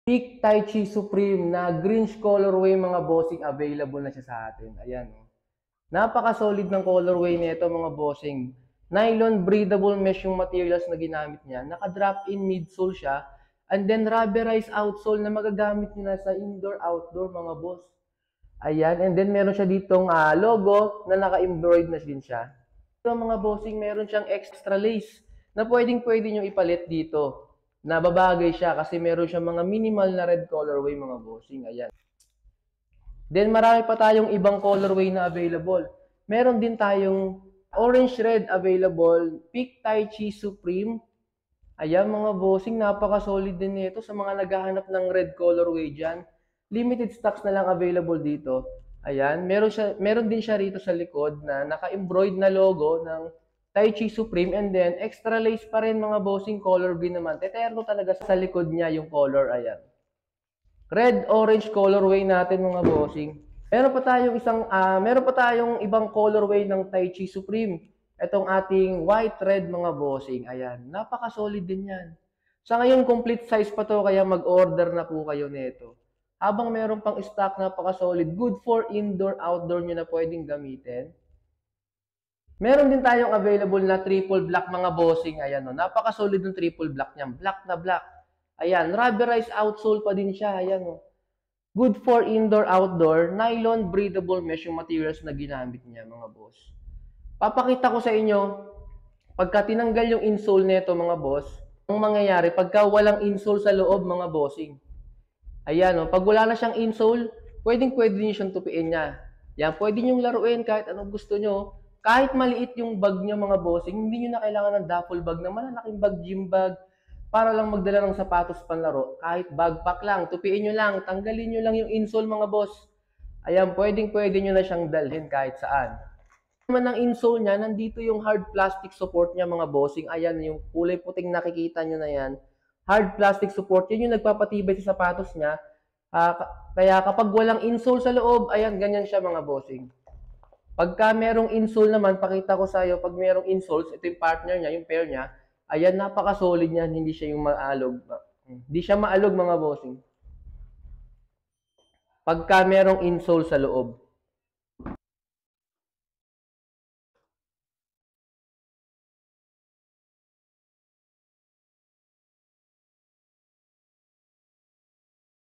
Peak Tai Chi Supreme na greenish colorway mga bossing, available na siya sa atin. Ayan. Napaka-solid ng colorway nito mga bossing. Nylon breathable mesh yung materials na ginamit niya. Naka-drop-in midsole siya. And then rubberized outsole na magagamit niyo na sa indoor-outdoor mga boss. Ayan. And then meron siya ditong logo na naka-embroidered na din siya. Ito mga bossing, meron siyang extra lace na pwede nyo ipalit dito. Nababagay siya kasi meron siyang mga minimal na red colorway mga bossing. Ayan. Then marami pa tayong ibang colorway na available. Meron din tayong orange red available, Peak Tai Chi Supreme. Ayan mga bossing, napaka-solid din nito sa mga naghahanap ng red colorway dyan. Limited stocks na lang available dito. Ayan, meron din siya rito sa likod na naka-embroidered na logo ng Tai Chi Supreme, and then extra lace pa rin mga bossing, color green naman. Eterno talaga sa likod niya yung color, ayan. Red-orange colorway natin mga bossing. Meron pa tayong ibang colorway ng Tai Chi Supreme. Itong ating white-red mga bossing. Ayan, napaka-solid din yan. Sa ngayon, complete size pa to, kaya mag-order na po kayo nito. Habang meron pang stock, napaka-solid. Good for indoor-outdoor nyo na pwedeng gamitin. Meron din tayong available na triple black mga bossing. Ayan, no? Napaka-solid ng triple black niya. Black na black. Ayan, rubberized outsole pa din siya. Ayan, no? Good for indoor-outdoor. Nylon breathable mesh yung materials na ginamit niya mga boss. Papakita ko sa inyo, pagka tinanggal yung insole nito mga boss, ang mangyayari pagka walang insole sa loob mga bossing. Ayan, no? Pag wala na siyang insole, pwede niyo siyang tupiin niya. Yan, pwede niyong laruin kahit anong gusto nyo. Kahit maliit yung bag nyo mga bossing, hindi nyo na kailangan ng duffel bag na malalaking bag, gym bag, para lang magdala ng sapatos panlaro. Kahit backpack lang, tupiin nyo lang, tanggalin nyo lang yung insole mga boss. Ayan, pwede nyo na siyang dalhin kahit saan. Naman ng insole niya, nandito yung hard plastic support niya mga bossing. Ayan, yung kulay puting nakikita nyo na yan. Hard plastic support, yun yung nagpapatibay sa sapatos niya. Kaya kapag walang insole sa loob, ayan, ganyan siya mga bossing. Pagka merong insole naman, pakita ko sa iyo, pag merong insoles, ito yung partner niya, yung pair niya, ayan, napaka-solid niyan, hindi siya yung maalog. Hindi siya maalog mga bossing. Pagka merong insole sa loob.